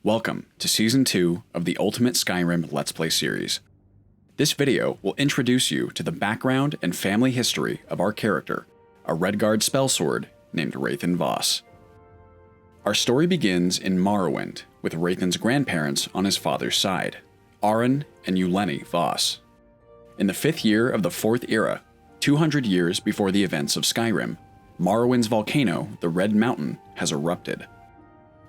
Welcome to Season 2 of the Ultimate Skyrim Let's Play series. This video will introduce you to the background and family history of our character, a Redguard spellsword named Raithen Voss. Our story begins in Morrowind, with Raithen's grandparents on his father's side, Arin and Yuleni Voss. In the 5th year of the 4th era, 200 years before the events of Skyrim, Morrowind's volcano, the Red Mountain, has erupted.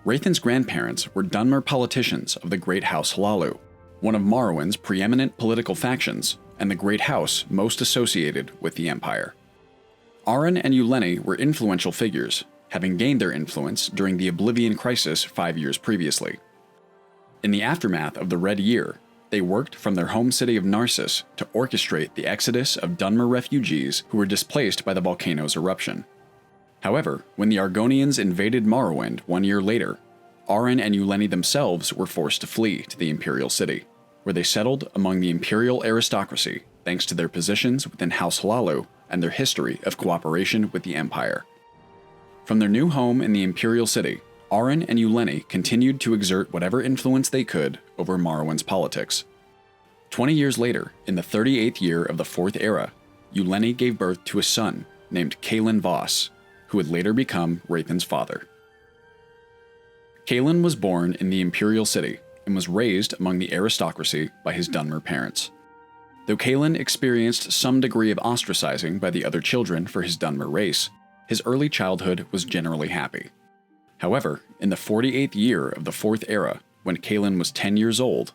Raithen's grandparents were Dunmer politicians of the Great House Hlalu, one of Morrowind's preeminent political factions, and the Great House most associated with the Empire. Arin and Yuleni were influential figures, having gained their influence during the Oblivion Crisis 5 years previously. In the aftermath of the Red Year, they worked from their home city of Narcissus to orchestrate the exodus of Dunmer refugees who were displaced by the volcano's eruption. However, when the Argonians invaded Morrowind 1 year later, Arin and Yuleni themselves were forced to flee to the Imperial City, where they settled among the Imperial aristocracy thanks to their positions within House Hlalu and their history of cooperation with the Empire. From their new home in the Imperial City, Arin and Yuleni continued to exert whatever influence they could over Morrowind's politics. 20 years later, in the 38th year of the 4th era, Yuleni gave birth to a son named Kalin Voss, who would later become Raithen's father. Kalin was born in the Imperial City and was raised among the aristocracy by his Dunmer parents. Though Kalin experienced some degree of ostracizing by the other children for his Dunmer race, his early childhood was generally happy. However, in the 48th year of the 4th era, when Kalin was 10 years old,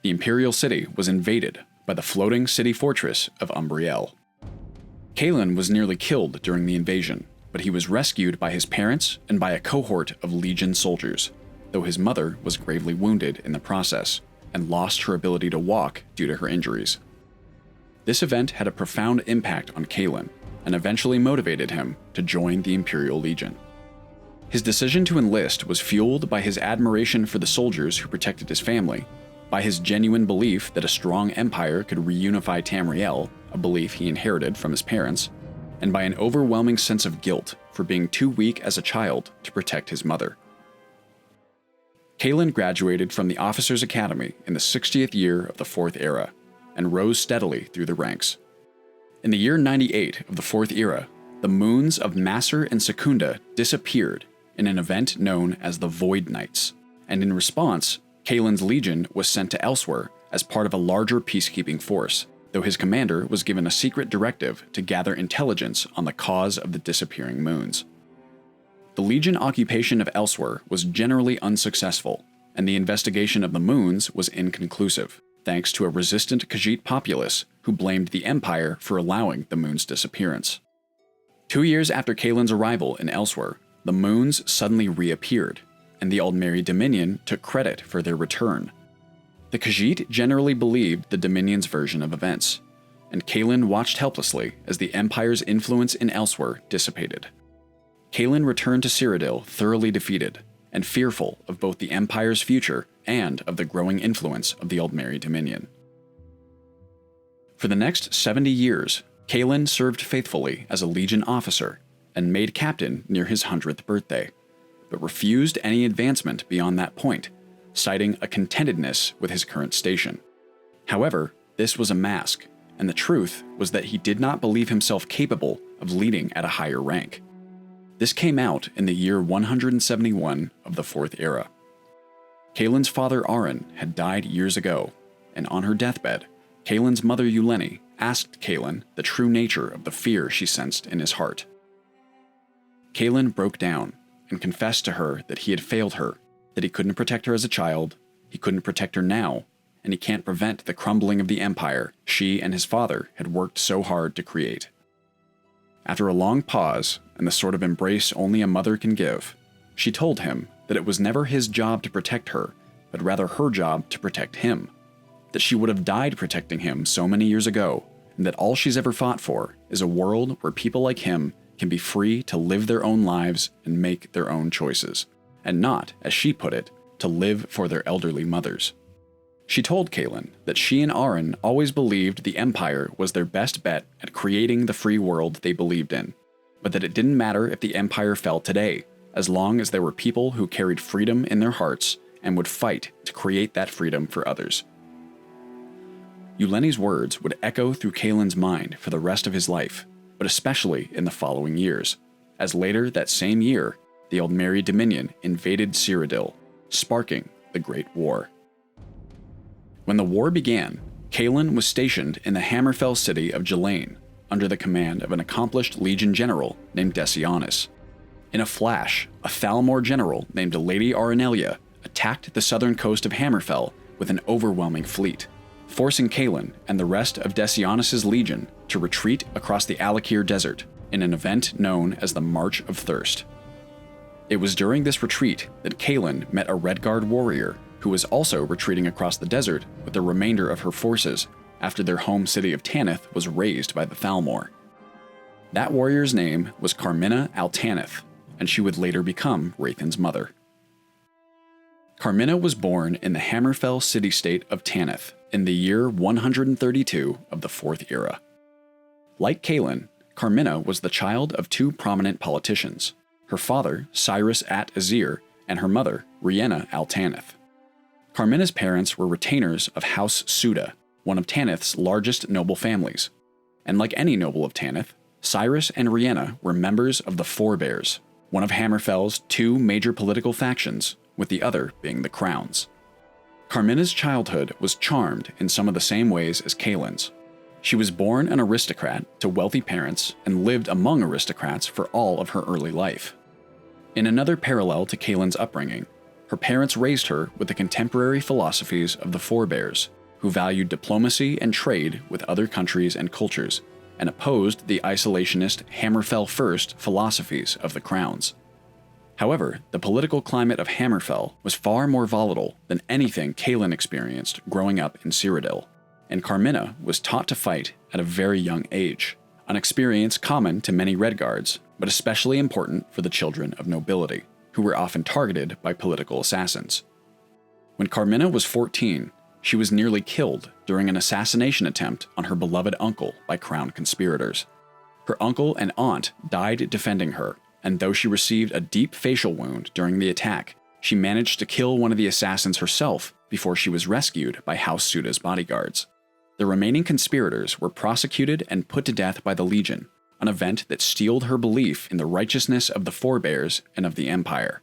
the Imperial City was invaded by the floating city fortress of Umbriel. Kalin was nearly killed during the invasion, but he was rescued by his parents and by a cohort of Legion soldiers, though his mother was gravely wounded in the process and lost her ability to walk due to her injuries. This event had a profound impact on Kalin and eventually motivated him to join the Imperial Legion. His decision to enlist was fueled by his admiration for the soldiers who protected his family, by his genuine belief that a strong empire could reunify Tamriel, a belief he inherited from his parents, and by an overwhelming sense of guilt for being too weak as a child to protect his mother. Kalin graduated from the Officers' Academy in the 60th year of the 4th era, and rose steadily through the ranks. In the year 98 of the 4th era, the moons of Masser and Secunda disappeared in an event known as the Void Knights, and in response, Kalin's legion was sent to elsewhere as part of a larger peacekeeping force, though his commander was given a secret directive to gather intelligence on the cause of the disappearing moons. The Legion occupation of Elsewhere was generally unsuccessful, and the investigation of the moons was inconclusive, thanks to a resistant Khajiit populace who blamed the Empire for allowing the moon's disappearance. 2 years after Kalin's arrival in Elsewhere, the moons suddenly reappeared, and the Aldmeri Dominion took credit for their return. The Khajiit generally believed the Dominion's version of events, and Kalin watched helplessly as the Empire's influence in Elsewhere dissipated. Kalin returned to Cyrodiil thoroughly defeated, and fearful of both the Empire's future and of the growing influence of the Aldmeri Dominion. For the next 70 years, Kalin served faithfully as a Legion officer and made captain near his 100th birthday, but refused any advancement beyond that point, citing a contentedness with his current station. However, this was a mask, and the truth was that he did not believe himself capable of leading at a higher rank. This came out in the year 171 of the 4th era. Kalin's father Arin had died years ago, and on her deathbed, Kalin's mother Yuleni asked Kalin the true nature of the fear she sensed in his heart. Kalin broke down and confessed to her that he had failed her, that he couldn't protect her as a child, he couldn't protect her now, and he can't prevent the crumbling of the Empire she and his father had worked so hard to create. After a long pause, and the sort of embrace only a mother can give, she told him that it was never his job to protect her, but rather her job to protect him, that she would have died protecting him so many years ago, and that all she's ever fought for is a world where people like him can be free to live their own lives and make their own choices, and not, as she put it, to live for their elderly mothers. She told Kalin that she and Arin always believed the Empire was their best bet at creating the free world they believed in, but that it didn't matter if the Empire fell today, as long as there were people who carried freedom in their hearts and would fight to create that freedom for others. Yuleni's words would echo through Kalin's mind for the rest of his life, but especially in the following years, as later that same year, the Aldmeri Dominion invaded Cyrodiil, sparking the Great War. When the war began, Kalin was stationed in the Hammerfell city of Ghislaine, under the command of an accomplished Legion general named Decianus. In a flash, a Thalmor general named Lady Arenelia attacked the southern coast of Hammerfell with an overwhelming fleet, forcing Kalin and the rest of Decianus' legion to retreat across the Alakir Desert in an event known as the March of Thirst. It was during this retreat that Kalin met a Redguard warrior who was also retreating across the desert with the remainder of her forces after their home city of Tanith was razed by the Thalmor. That warrior's name was Carmina Altanith, and she would later become Rathan's mother. Carmina was born in the Hammerfell city-state of Tanith in the year 132 of the Fourth Era. Like Kalin, Carmina was the child of two prominent politicians, her father, Cyrus at Azir, and her mother, Rhienna Altanith. Carmina's parents were retainers of House Suda, one of Tanith's largest noble families, and like any noble of Tanith, Cyrus and Rhienna were members of the Forebears, one of Hammerfell's two major political factions, with the other being the Crowns. Carmina's childhood was charmed in some of the same ways as Kalin's. She was born an aristocrat to wealthy parents and lived among aristocrats for all of her early life. In another parallel to Kalin's upbringing, her parents raised her with the contemporary philosophies of the Forebears, who valued diplomacy and trade with other countries and cultures, and opposed the isolationist Hammerfell first philosophies of the Crowns. However, the political climate of Hammerfell was far more volatile than anything Kalin experienced growing up in Cyrodiil, and Carmina was taught to fight at a very young age, an experience common to many Redguards, but especially important for the children of nobility, who were often targeted by political assassins. When Carmina was 14, she was nearly killed during an assassination attempt on her beloved uncle by crown conspirators. Her uncle and aunt died defending her, and though she received a deep facial wound during the attack, she managed to kill one of the assassins herself before she was rescued by House Suda's bodyguards. The remaining conspirators were prosecuted and put to death by the Legion, an event that steeled her belief in the righteousness of the Forebears and of the Empire.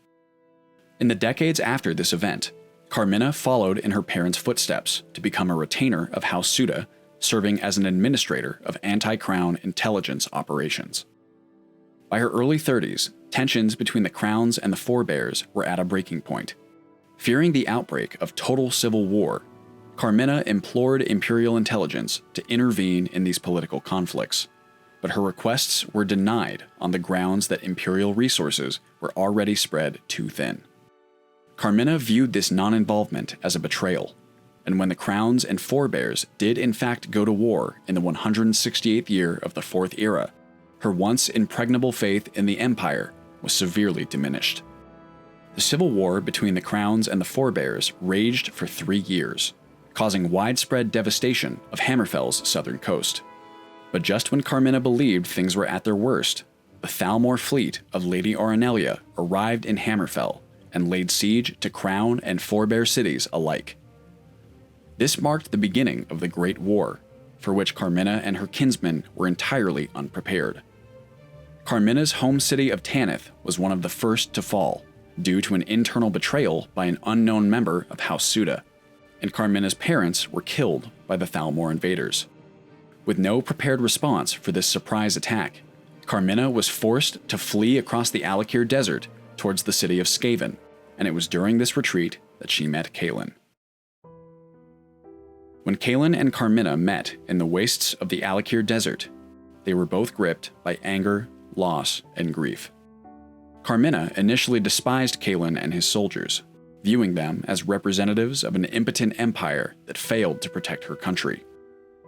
In the decades after this event, Carmina followed in her parents' footsteps to become a retainer of House Suda, serving as an administrator of anti-crown intelligence operations. By her early 30s, tensions between the Crowns and the Forebears were at a breaking point. Fearing the outbreak of total civil war, Carmina implored Imperial intelligence to intervene in these political conflicts, but her requests were denied on the grounds that Imperial resources were already spread too thin. Carmina viewed this non-involvement as a betrayal, and when the Crowns and Forebears did in fact go to war in the 168th year of the Fourth Era, her once impregnable faith in the Empire was severely diminished. The civil war between the Crowns and the Forebears raged for 3 years, causing widespread devastation of Hammerfell's southern coast. But just when Carmina believed things were at their worst, the Thalmor fleet of Lady Arenelia arrived in Hammerfell and laid siege to Crown and Forebear cities alike. This marked the beginning of the Great War, for which Carmina and her kinsmen were entirely unprepared. Carmina's home city of Tanith was one of the first to fall, due to an internal betrayal by an unknown member of House Suda, and Carmina's parents were killed by the Thalmor invaders. With no prepared response for this surprise attack, Carmina was forced to flee across the Alakir Desert towards the city of Skaven, and it was during this retreat that she met Kalin. When Kalin and Carmina met in the wastes of the Alakir Desert, they were both gripped by anger, loss, and grief. Carmina initially despised Kalin and his soldiers, viewing them as representatives of an impotent empire that failed to protect her country.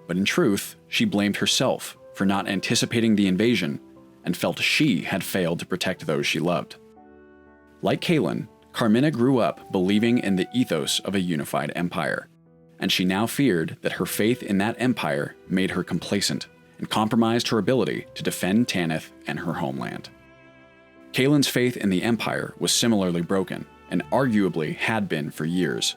But in truth, she blamed herself for not anticipating the invasion and felt she had failed to protect those she loved. Like Kalin, Carmina grew up believing in the ethos of a unified empire, and she now feared that her faith in that empire made her complacent and compromised her ability to defend Tanith and her homeland. Kalin's faith in the empire was similarly broken, and arguably had been for years.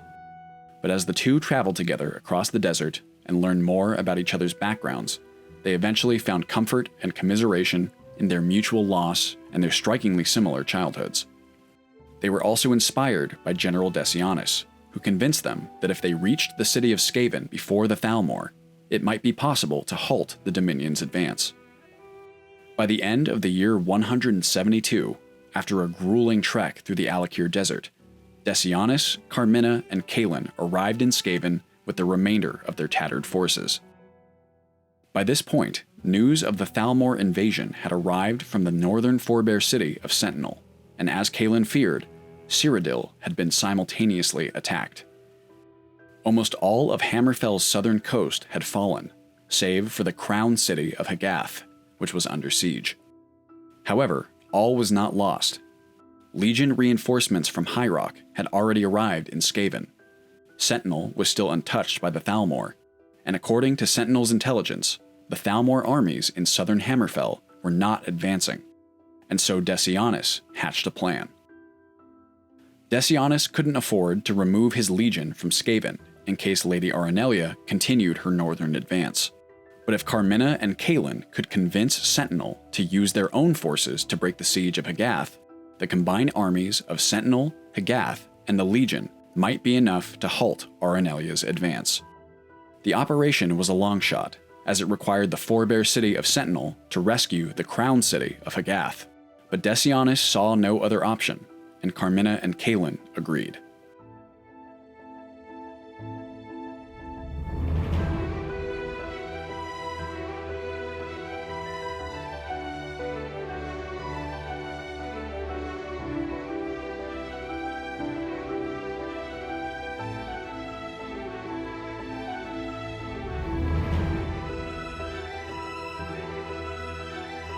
But as the two traveled together across the desert and learned more about each other's backgrounds, they eventually found comfort and commiseration in their mutual loss and their strikingly similar childhoods. They were also inspired by General Decianus, who convinced them that if they reached the city of Skaven before the Thalmor, it might be possible to halt the Dominion's advance. By the end of the year 172, after a grueling trek through the Alakir Desert, Decianus, Carmina, and Kalin arrived in Skaven with the remainder of their tattered forces. By this point, news of the Thalmor invasion had arrived from the northern forebear city of Sentinel, and as Kalin feared, Cyrodiil had been simultaneously attacked. Almost all of Hammerfell's southern coast had fallen, save for the crown city of Hagath, which was under siege. However, all was not lost. Legion reinforcements from High Rock had already arrived in Skaven. Sentinel was still untouched by the Thalmor, and according to Sentinel's intelligence, the Thalmor armies in southern Hammerfell were not advancing, and so Decianus hatched a plan. Decianus couldn't afford to remove his legion from Skaven in case Lady Aranelia continued her northern advance. But if Carmina and Kalin could convince Sentinel to use their own forces to break the siege of Hagath, the combined armies of Sentinel, Hagath, and the Legion might be enough to halt Aranelia's advance. The operation was a long shot, as it required the forebear city of Sentinel to rescue the crown city of Hagath, but Decianus saw no other option, and Carmina and Kalin agreed.